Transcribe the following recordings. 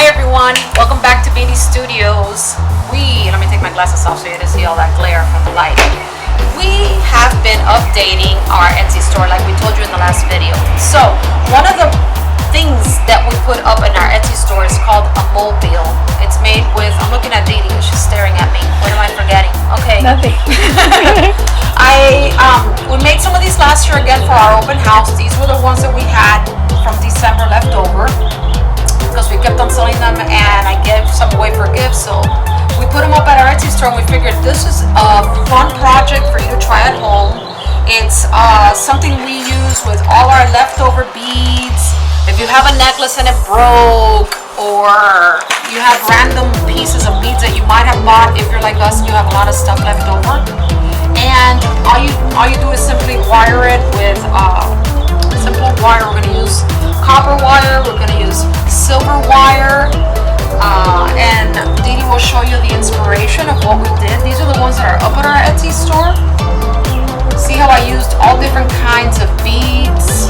Hi everyone, welcome back to BeeDeeStudios. Let me take my glasses off so you can see all that glare from the light. We have been updating our Etsy store like we told you in the last video. So one of the things that we put up in our Etsy store is called a mobile. It's made with, I'm looking at Dee Dee, she's staring at me. What am I forgetting? Okay. Nothing. We made some of these last year again for our open house. These were the ones that we had from December left over, because we kept on selling them and I gave some away for gifts. So we put them up at our Etsy store and we figured this is a fun project for you to try at home. It's something we use with all our leftover beads. If you have a necklace and it broke, or you have random pieces of beads that you might have bought, if you're like us and you have a lot of stuff left over, and all you do is simply wire it with simple wire. We're going to use copper wire, we're going to use silver wire, and Dee Dee will show you the inspiration of what we did. These are the ones that are up at our Etsy store. See how I used all different kinds of beads,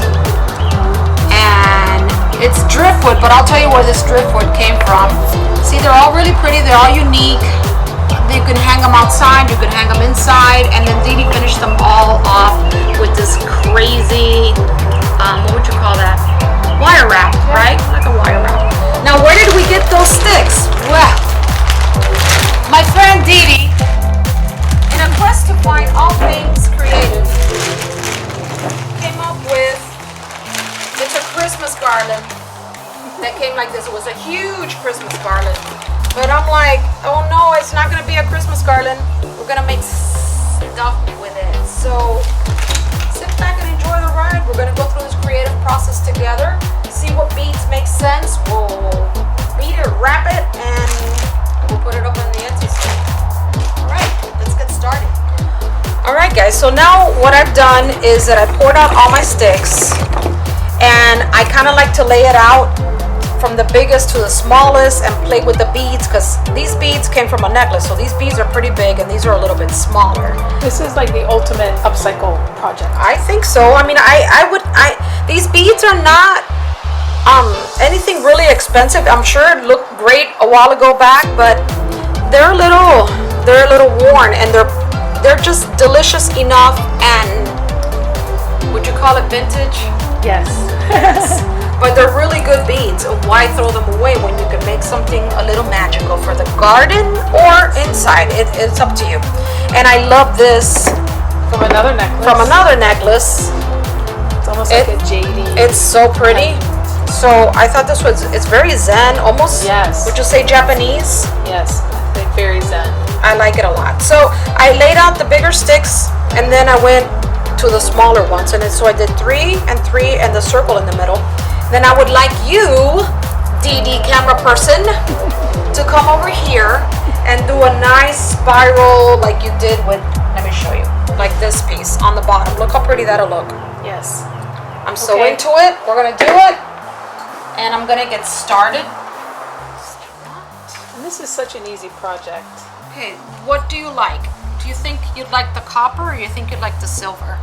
and it's driftwood, but I'll tell you where this driftwood came from. See, they're all really pretty, they're all unique. You can hang them outside, you can hang them inside, and then Dee Dee finished them all off with this crazy, what would you call that? Wire wrap, right? Like a wire wrap. Now, where did we get those sticks? Well, my friend Dee Dee, in a quest to find all things creative, came up with, it's a Christmas garland that came like this. It was a huge Christmas garland. But I'm like, oh no, it's not gonna be a Christmas garland. We're gonna make stuff with it. So sit back and enjoy the ride. We're gonna go through this creative process together, see what beads make sense. We'll beat it, wrap it, and we'll put it up on the Etsy store. All right, let's get started. All right, guys, so now what I've done is that I poured out all my sticks, and I kind of like to lay it out from the biggest to the smallest and play with the beads, because these beads came from a necklace, so these beads are pretty big and these are a little bit smaller. This is like the ultimate upcycle project. I think so. I mean, these beads are not anything really expensive. I'm sure it looked great a while ago back, but they're a little worn, and they're just delicious enough. And would you call it vintage? Yes. Yes. But they're really good beads. Why throw them away when you can make something a little magical for the garden or inside? It's up to you. And I love this. From another necklace. From another necklace. It's almost like a jadey. It's so pretty. So I thought this was, it's very zen, almost. Yes. Would you say Japanese? Yes, like very zen. I like it a lot. So I laid out the bigger sticks, and then I went to the smaller ones. And so I did 3 and 3 and the circle in the middle. Then I would like you, Dee Dee camera person, to come over here and do a nice spiral like you did with, let me show you, like this piece on the bottom. Look how pretty that'll look. Yes. I'm so into it. We're gonna do it, and I'm gonna get started. And this is such an easy project. Okay, what do you like? Do you think you'd like the copper, or you think you'd like the silver?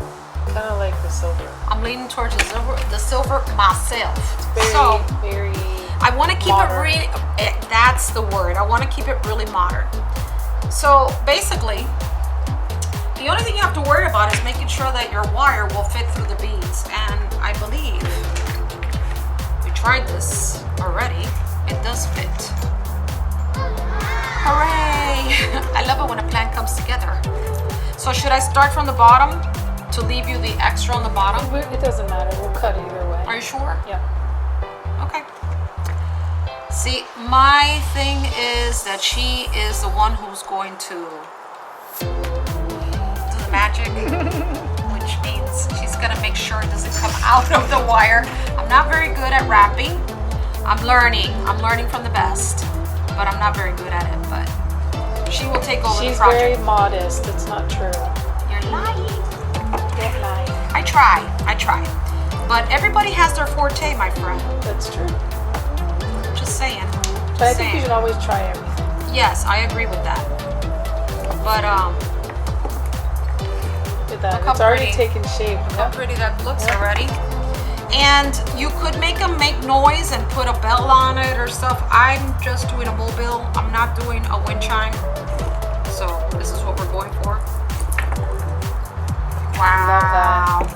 Kind of like the silver. I'm leaning towards the silver myself. Very I want to keep modern. it really, that's the word. I want to keep it really modern. So basically, the only thing you have to worry about is making sure that your wire will fit through the beads. And I believe we tried this already. It does fit. Hooray! I love it when a plan comes together. So should I start from the bottom to leave you the extra on the bottom? It doesn't matter. We'll cut either way. Are you sure? Yeah. Okay. See, my thing is that she is the one who's going to do the magic, which means she's gonna make sure it doesn't come out of the wire. I'm not very good at wrapping. I'm learning from the best, but I'm not very good at it. But she will take over the project. She's very modest. It's not true. You're lying. Don't lie. I try. But everybody has their forte, my friend. That's true. Just saying. But I think you should always try everything. Yes, I agree with that. But Look at that. Look how It's already pretty. taken shape. Look how pretty that looks already. And you could make them make noise and put a bell on it or stuff. I'm just doing a mobile. I'm not doing a wind chime. So this is what we're going for. Wow.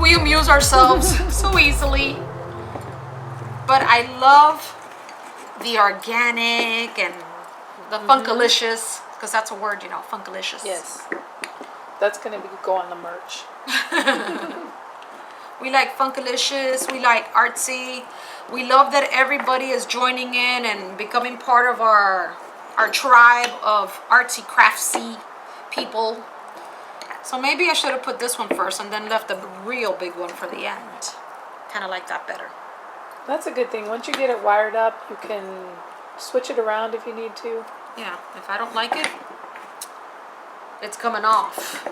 We amuse ourselves so easily. But I love the organic and the funkalicious, because that's a word, you know, funkalicious. Yes. That's going to go on the merch. We like funkalicious, we like artsy. We love that everybody is joining in and becoming part of our tribe of artsy, craftsy people. So maybe I should have put this one first and then left the real big one for the end. Kind of like that better. That's a good thing. Once you get it wired up, you can switch it around if you need to. Yeah, if I don't like it, it's coming off.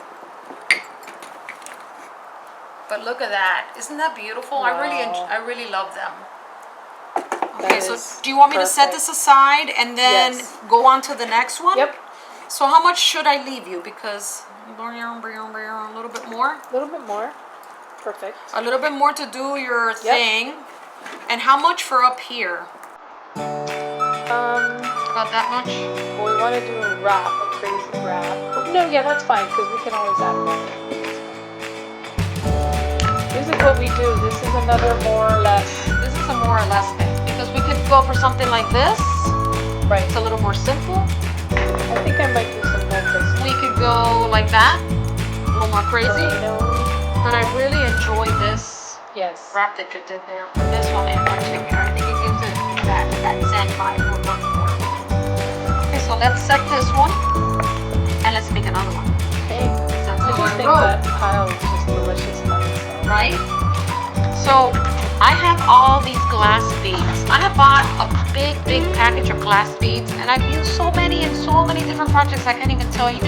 But look at that. Isn't that beautiful? Wow. I really love them. Okay, so is do you want me to set perfect. this aside and then Yes. go on to the next one? Yep. So how much should I leave you? Because a little bit more. A little bit more. Perfect. A little bit more to do your thing. And how much for up here? About that much? Well, we want to do a wrap, a crazy wrap. No, yeah, that's fine, because we can always add more. This is what we do. This is another more or less. This is a more or less thing. Because we could go for something like this. Right. It's a little more simple. I think I might do some more crazy. We could go like that. A little more crazy. Tornadoes. But I really enjoy this Yes. wrap that you did there. This one in particular. I think it gives it that zen vibe we're looking for. Okay, so let's set this one. And let's make another one. Okay. That's I how just I think roll. that pile is just delicious by itself. Right? So I have all these glass beads. I have bought a big package of glass beads, and I've used so many in so many different projects. I can't even tell you.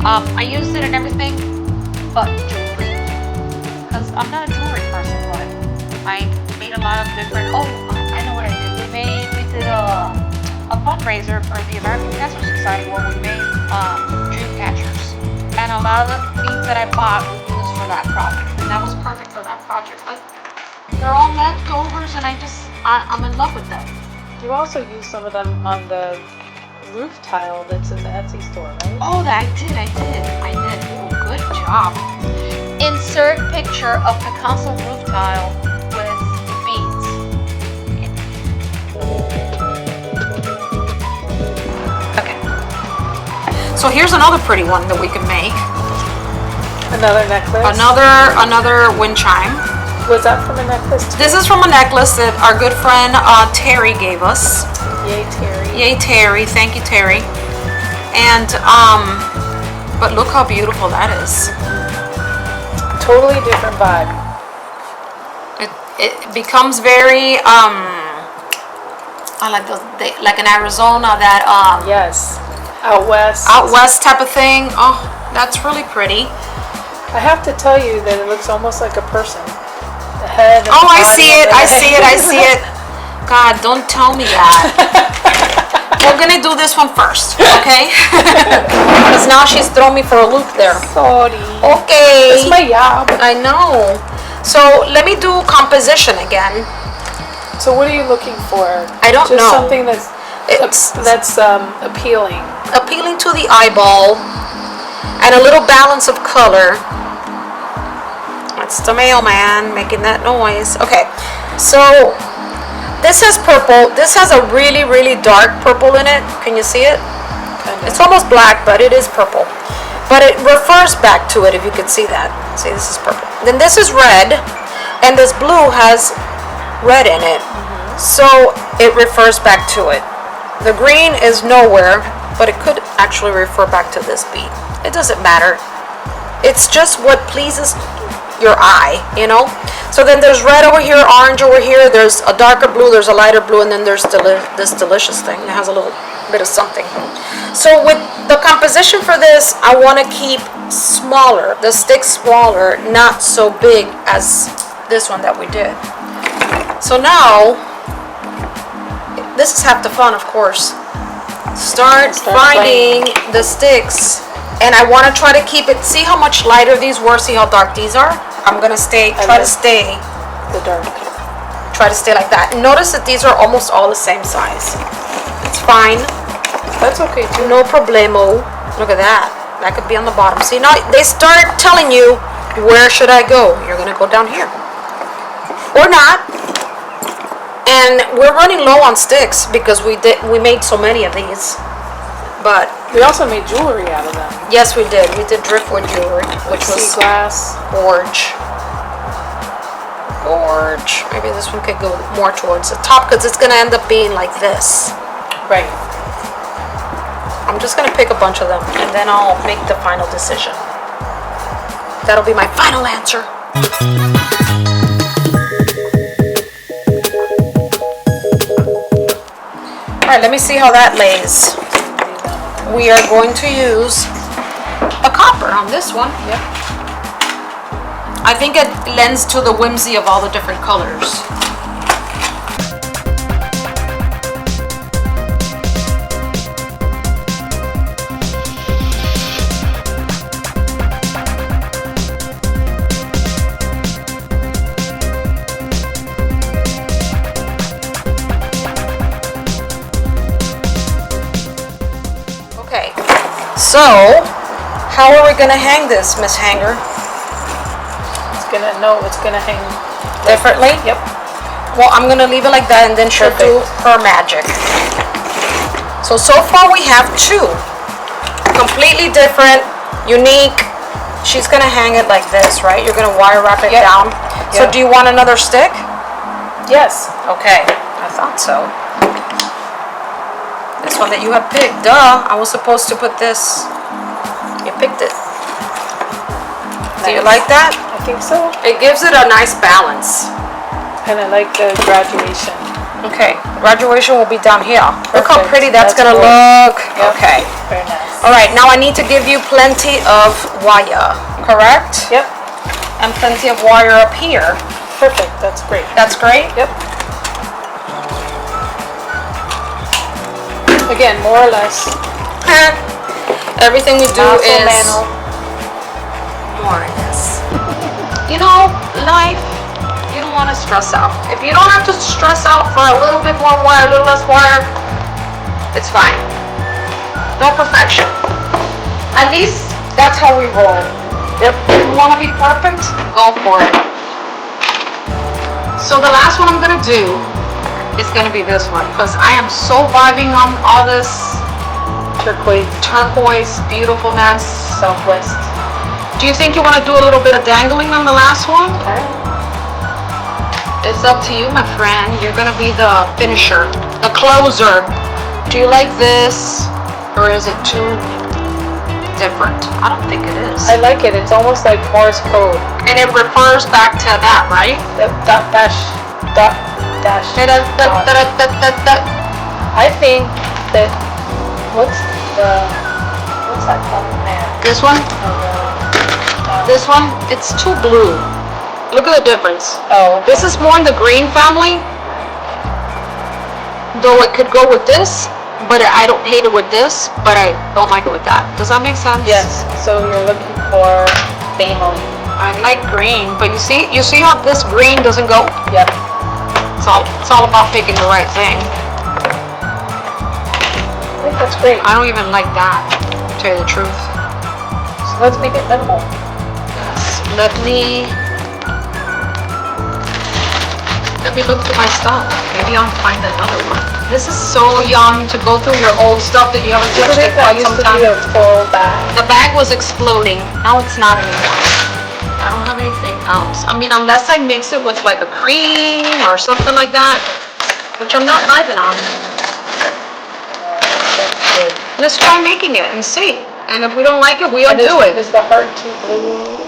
I used it in everything but jewelry, because I'm not a jewelry person. But I made a lot of different. Oh, I know what I did. We did a fundraiser for the American Cancer Society where we made dream catchers, and a lot of the beads that I bought were used for that project, and that was perfect for that project. But they're all leftovers, and I'm in love with them. You also use some of them on the roof tile that's in the Etsy store, right? Oh, I did. Oh, good job. Insert picture of Picasso roof tile with beads. Okay. So here's another pretty one that we can make. Another necklace. Another wind chime. Was that from a necklace too? This is from a necklace that our good friend Terry gave us. Yay, Terry. Yay, Terry. Thank you, Terry. And but look how beautiful that is. Totally different vibe. It becomes very I like those, like in Arizona, that Yes. Out west. type of thing. Oh, that's really pretty. I have to tell you that it looks almost like a person. The head. And Oh, the I body see and it. the I see it. I legs. see it. God, don't tell me that. We're gonna do this one first, okay? Because now she's thrown me for a loop there. Sorry. Okay. It's my job. I know. So let me do composition again. So what are you looking for? I don't Just know. something that's appealing. Appealing to the eyeball and a little balance of color. That's the mailman making that noise. Okay, so this has purple. This has a really dark purple in it. Can you see it? Kinda. It's almost black, but it is purple. But it refers back to it, if you could see that. See, this is purple. Then this is red, and this blue has red in it. So it refers back to it. The green is nowhere, but it could actually refer back to this bead. It doesn't matter. It's just what pleases your eye, you know? So then there's red over here, orange over here, there's a darker blue, there's a lighter blue, and then there's this delicious thing. It has a little bit of something. So with the composition for this, I want to keep smaller, the stick smaller, not so big as this one that we did. So now, this is half the fun, of course. Start finding the sticks, and I want to try to keep it. See how much lighter these were, see how dark these are? I'm gonna try to stay the dark. Try to stay like that. Notice that these are almost all the same size. It's fine. That's okay too. No problemo. Look at that. That could be on the bottom. See, now they start telling you, where should I go? You're gonna go down here. Or not. And we're running low on sticks because we made so many of these. But we also made jewelry out of them. Yes, we did. We did driftwood jewelry, which was sea glass. Gorge. Maybe this one could go more towards the top because it's gonna end up being like this. Right. I'm just gonna pick a bunch of them and then I'll make the final decision. That'll be my final answer. Alright, let me see how that lays. We are going to use a copper on this one. Yep. I think it lends to the whimsy of all the different colors. Okay, so how are we gonna hang this, Miss Hanger? It's gonna hang differently? Yep. Well, I'm gonna leave it like that and then she'll do her magic. So far we have two. Completely different, unique. She's gonna hang it like this, right? You're gonna wire wrap it down. So do you want another stick? Yes. Okay, I thought so. This one that you have picked, duh. I was supposed to put this. You picked it. Do you like that? I think so. It gives it a nice balance. And I like the graduation. Okay, graduation will be down here. Look how pretty that's gonna gorgeous. look. Yep. Okay. Very nice. All right, now I need to give you plenty of wire, correct? Yep. And plenty of wire up here. Perfect. That's great. That's great? Yep. Again, more or less. Everything we do is manual. more or less. You know, life, you don't want to stress out. If you don't have to stress out for a little bit more wire, a little less wire, it's fine. No perfection. At least that's how we roll. If you want to be perfect, go for it. So the last one I'm going to do is going to be this one because I am so vibing on all this turquoise beautifulness. Southwest. Do you think you want to do a little bit of dangling on the last one? Okay. It's up to you, my friend. You're gonna be the finisher, the closer. Do you like this, or is it too different? I don't think it is. I like it. It's almost like Morse code. And it refers back to that, right? Dot dash. I think that what's that called there? This one? This one? It's too blue. Look at the difference. Oh. This is more in the green family. Though it could go with this, but I don't hate it with this, but I don't like it with that. Does that make sense? Yes. So you're looking for family. I like green, but you see how this green doesn't go? Yep. It's all about picking the right thing. I think that's great. I don't even like that, to tell you the truth. So let's make it minimal. Let me look through my stuff. Maybe I'll find another one. This is so young to go through your old stuff that you haven't touched in quite some time. Used to be a full bag. The bag was exploding. Now it's not anymore. I don't have anything else. I mean, unless I mix it with like a cream or something like that, which I'm not vibing on. Let's try making it and see. And if we don't like it, we undo it. Is the heart too blue?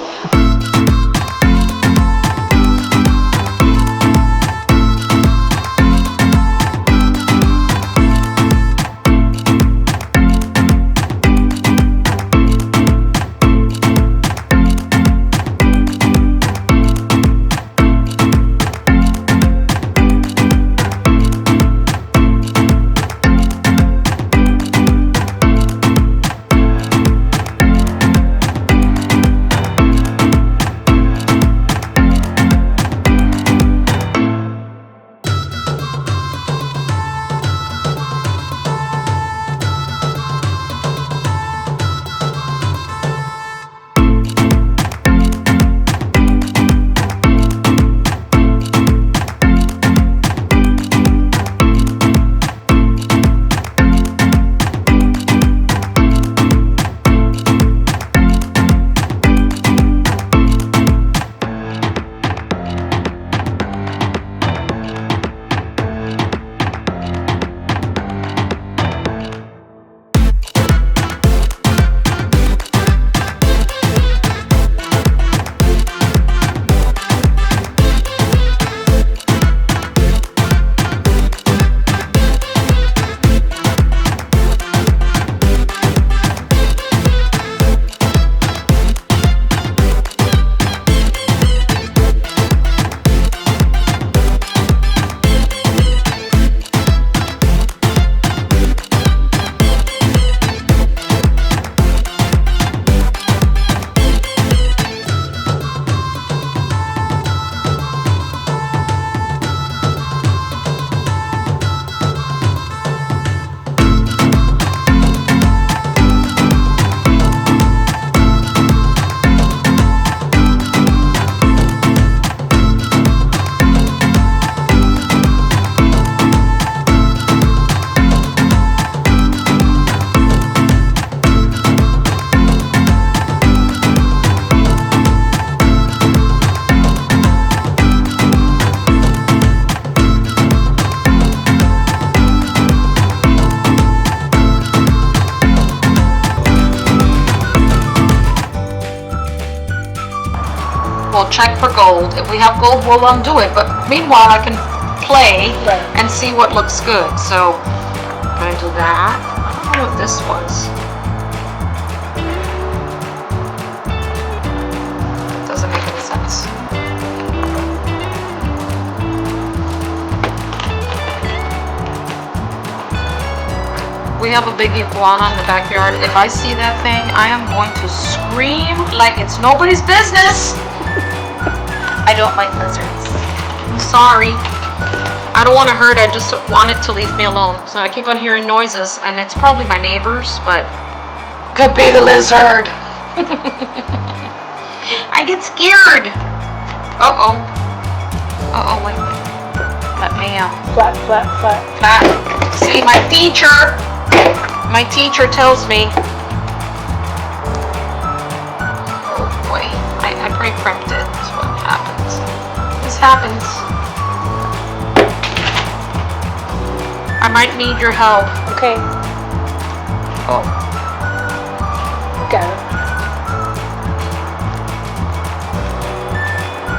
we'll check for gold. If we have gold, we'll undo it. But meanwhile, I can play and see what looks good. So I'm going to do that. I don't know what this was. It doesn't make any sense. We have a big iguana in the backyard. If I see that thing, I am going to scream like it's nobody's business. I don't like lizards. I'm sorry. I don't want to hurt. I just want it to leave me alone. So I keep on hearing noises, and it's probably my neighbors, but could be the lizard. I get scared. Uh-oh. Uh-oh, wait. Let me Flat, flat, flat. flat. See, my teacher tells me. Oh boy, I pre-crimped it. That's what happens. This happens. I might need your help. Okay. Oh. Got it.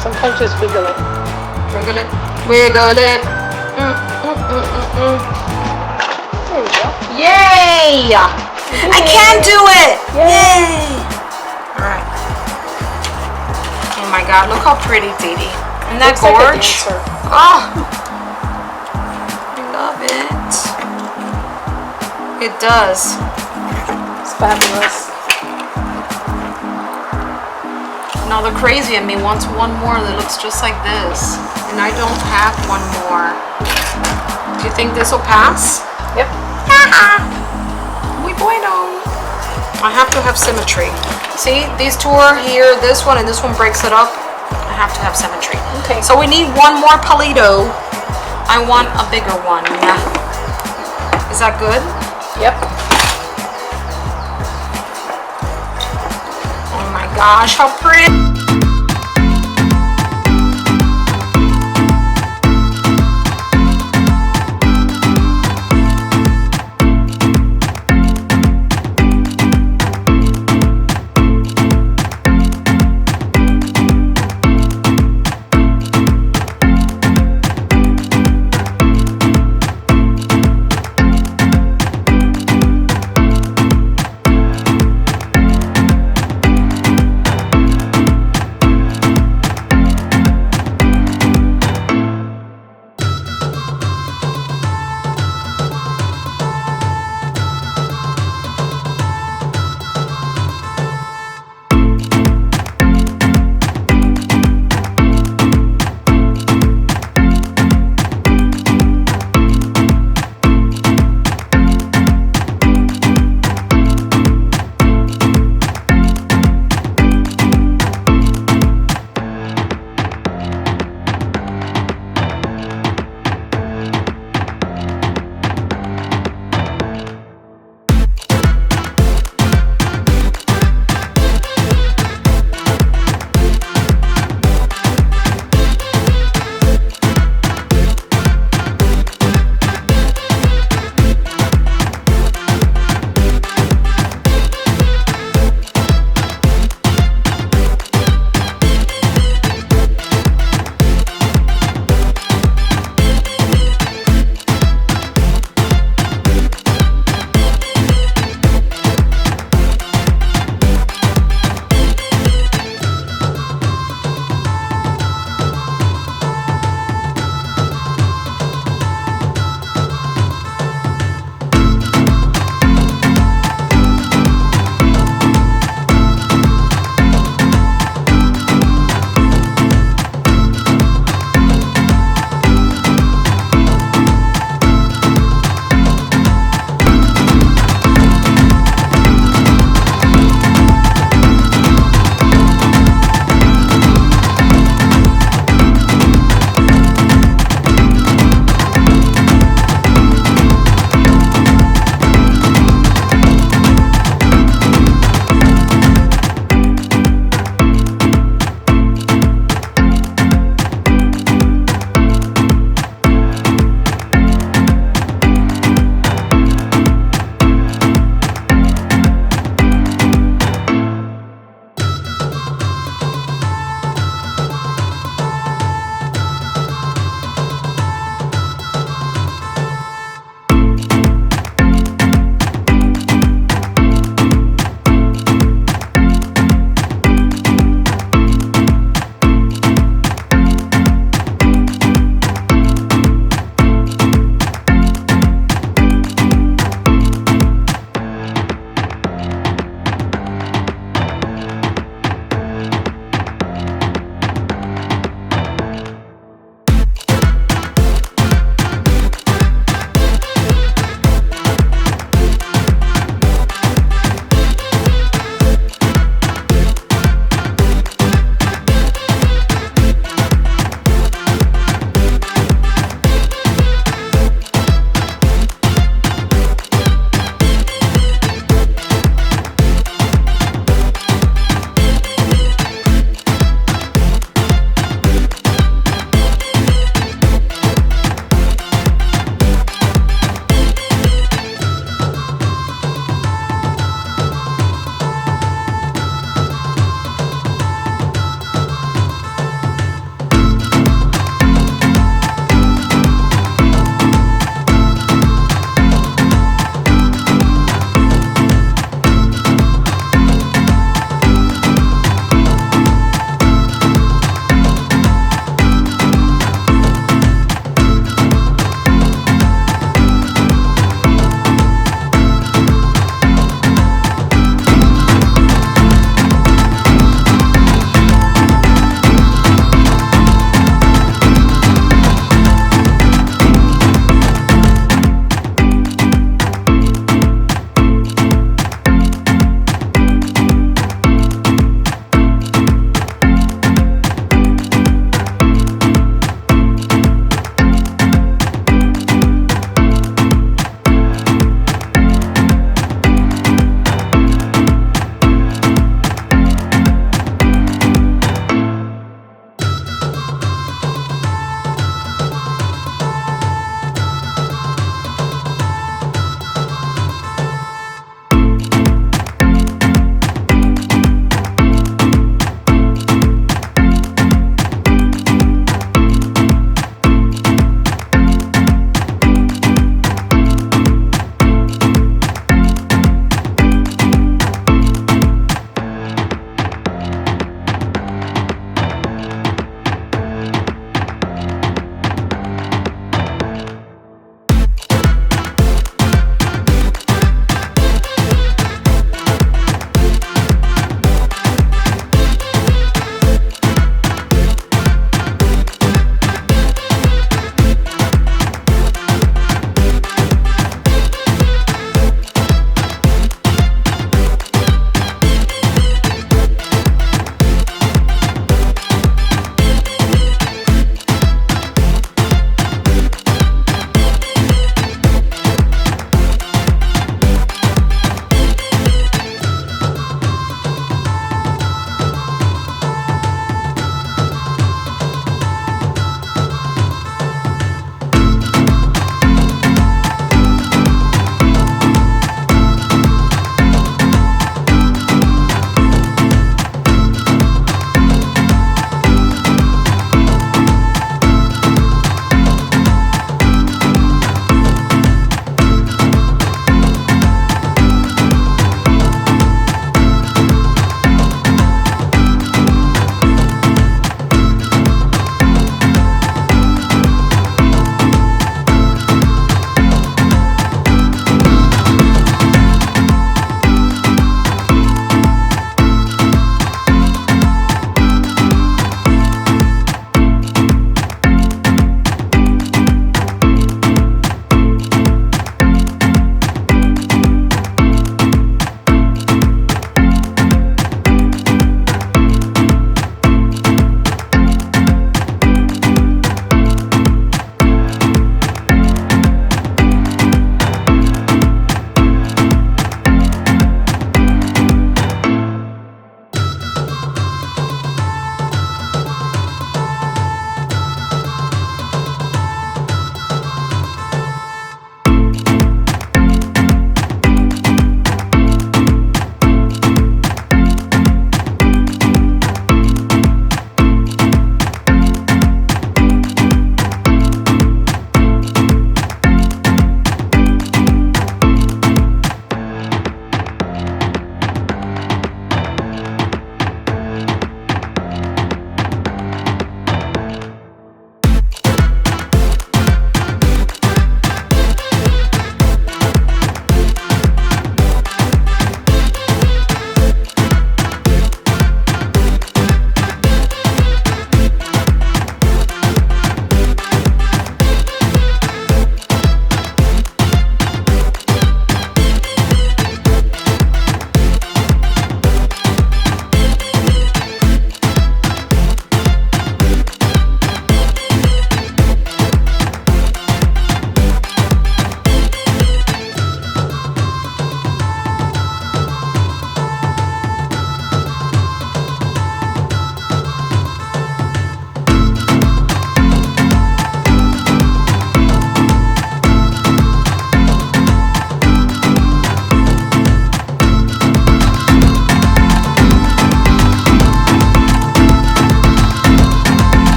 Sometimes just wiggle it. Wiggle it. Wiggle it. There you go. Yay! I can do it! Yay! Alright. Oh my god, look how pretty, Dee Dee. Isn't that Looks like a gorge? dancer. Oh! I love it. It does. It's fabulous. Now the crazy in me wants one more that looks just like this. And I don't have one more. Do you think this will pass? Yep. Muy bueno. I have to have symmetry. See, these two are here, this one and this one breaks it up. I have to have symmetry. Okay. So we need one more palito. I want a bigger one. Is that good? Yep. Oh my gosh, how pretty.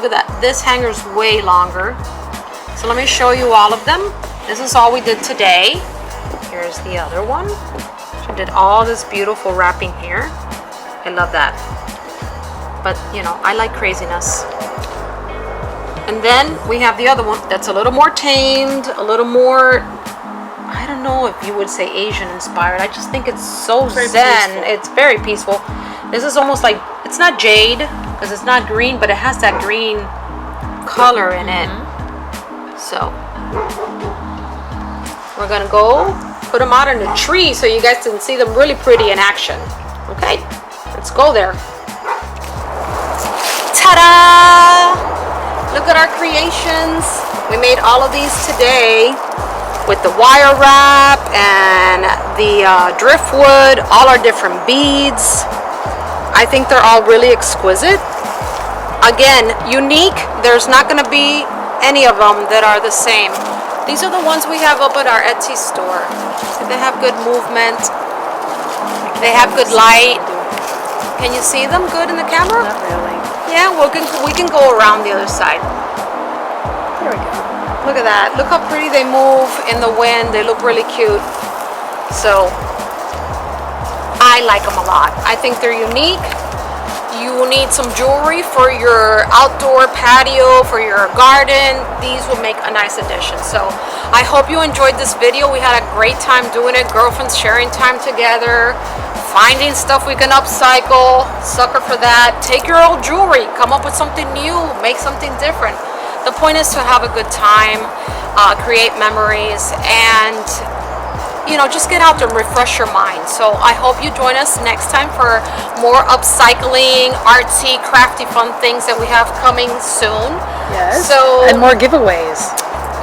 look at that. This hanger's way longer. So let me show you all of them. This is all we did today. Here's the other one. She did all this beautiful wrapping here. I love that. But you know, I like craziness. And then we have the other one that's a little more tamed, a little more, I don't know if you would say Asian inspired. I just think it's so zen. Peaceful. It's very peaceful. This is almost like, it's not jade because it's not green, but it has that green color in it. So we're gonna go put them out in the tree so you guys can see them really pretty in action. Okay, let's go there. Ta-da! Look at our creations. We made all of these today with the wire wrap and the driftwood, all our different beads. I think they're all really exquisite. Again, unique. There's not going to be any of them that are the same. These are the ones we have up at our Etsy store. So they have good movement. They have good light. Can you see them good in the camera? Not really. Yeah, we can go around the other side. There we go. Look at that. Look how pretty they move in the wind. They look really cute. So I like them a lot. I think they're unique. You will need some jewelry for your outdoor patio, for your garden. These will make a nice addition. So I hope you enjoyed this video. We had a great time doing it. Girlfriends sharing time together, finding stuff we can upcycle. Sucker for that. Take your old jewelry, come up with something new, make something different. The point is to have a good time, create memories, and you know, just get out there and refresh your mind. So I hope you join us next time for more upcycling, artsy, crafty, fun things that we have coming soon. Yes. So and more giveaways.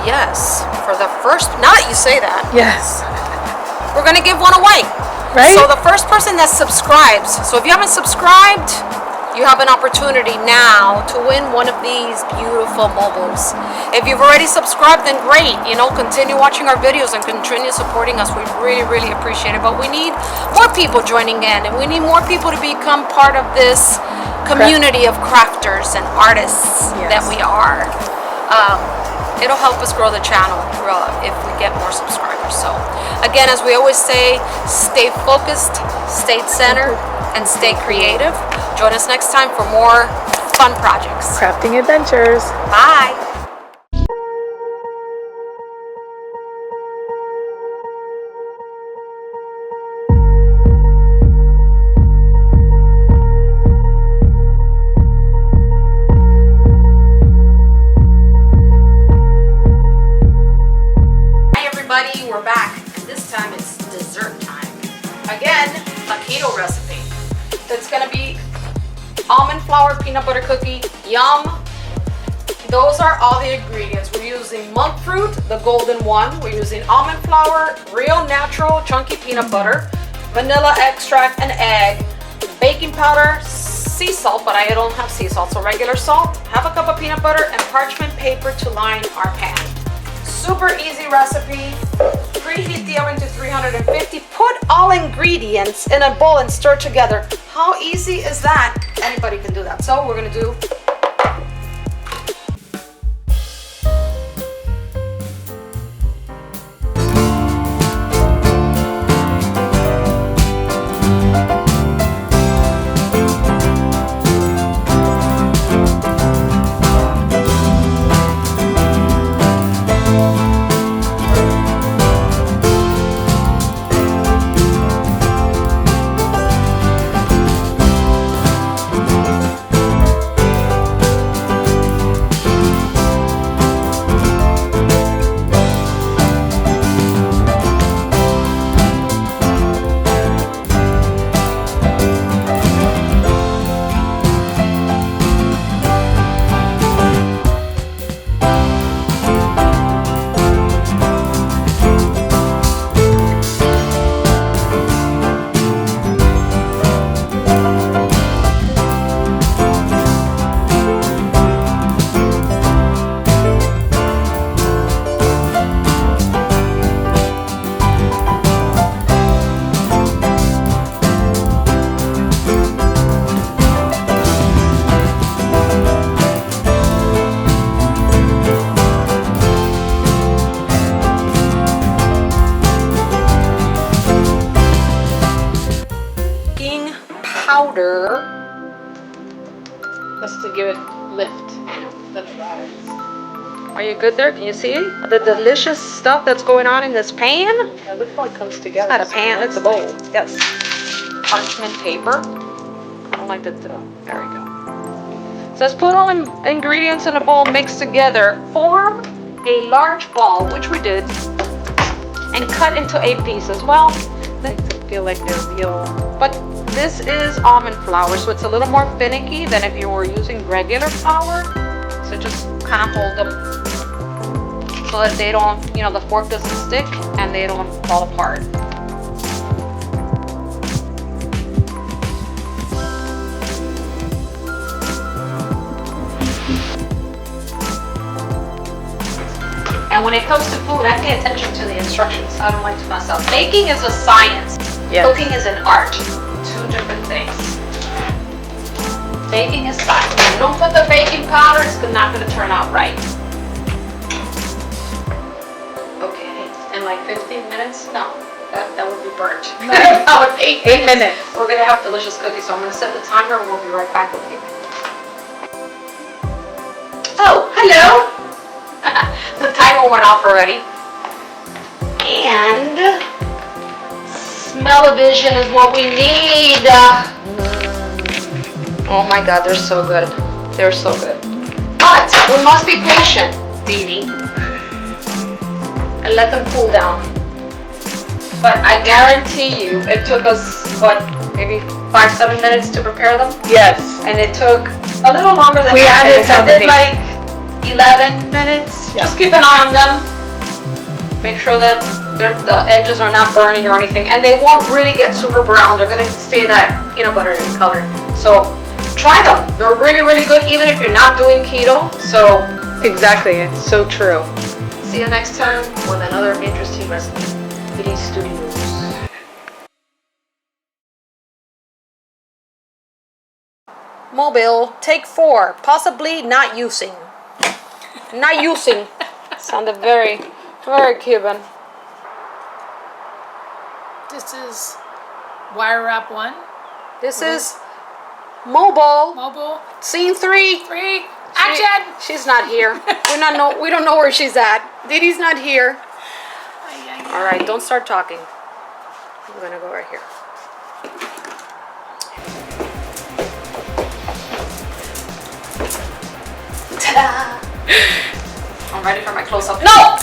Yes, for the first. Now that you say that, Yes. we're gonna give one away. Right? So the first person that subscribes. So if you haven't subscribed, you have an opportunity now to win one of these beautiful mobiles. If you've already subscribed, then great. You know, continue watching our videos and continue supporting us. We really, really appreciate it. But we need more people joining in, and we need more people to become part of this community of crafters and artists that we are. It'll help us grow the channel if we get more subscribers. So again, as we always say, stay focused, stay centered, and stay creative. Join us next time for more fun projects. Crafting adventures. Bye. Hi everybody, we're back. This time it's dessert time. Again, a keto recipe. That's gonna be almond flour peanut butter cookie. Yum. Those are all the ingredients. We're using monk fruit, the golden one. We're using almond flour, real natural chunky peanut butter, vanilla extract, and egg, baking powder, sea salt, but I don't have sea salt, so regular salt, half a cup of peanut butter, and parchment paper to line our pan. Super easy recipe. Preheat the oven to 350. Put all ingredients in a bowl and stir together. How easy is that? Anybody can do that. So we're gonna do powder. Just to give it lift. Are you good there? Can you see the delicious stuff that's going on in this pan? Yeah, look how it comes together. It's not a pan, it's a bowl. Yes. Parchment paper. I don't like the, there we go. So let's put all ingredients in a bowl mixed together. Form a large ball, which we did, and cut into 8 pieces. Well, I feel like they're real. but this is almond flour, so it's a little more finicky than if you were using regular flour. So just kind of hold them so that they don't, you know, the fork doesn't stick and they don't fall apart. And when it comes to food, I pay attention to the instructions. I don't like to mess up. Baking is a science. Yes. Cooking is an art. 2 different things. Baking is science. If you don't put the baking powder, it's not going to turn out right. Okay. In like 15 minutes? No. That would be burnt. No. I would 8 minutes. We're going to have delicious cookies, so I'm going to set the timer and we'll be right back with you. Oh, hello. The timer went off already. And smell-o-vision is what we need. Oh my God, they're so good. They're so good. But we must be patient, Dee, and let them cool down. But I guarantee you, it took us, what, maybe 5-7 minutes to prepare them? Yes. And it took a little longer than We that. added I something. did like 11 minutes. Yeah. Just keep an eye on them. Make sure that the edges are not burning or anything. And they won't really get super brown. They're going to stay that peanut butter color. So try them. They're really, really good even if you're not doing keto. So Exactly. It's so true. see you next time with another interesting recipe. BeeDeeStudios. Mobile, take 4. Possibly not using. Not using. Sounded very, very Cuban. This is wire wrap 1. This is mobile. Mobile. Scene 3. 3. Action. She's not here. We don't know where she's at. Dee not here. All right, don't start talking. I'm gonna go right here. Ta-da! I'm ready for my close-up. No!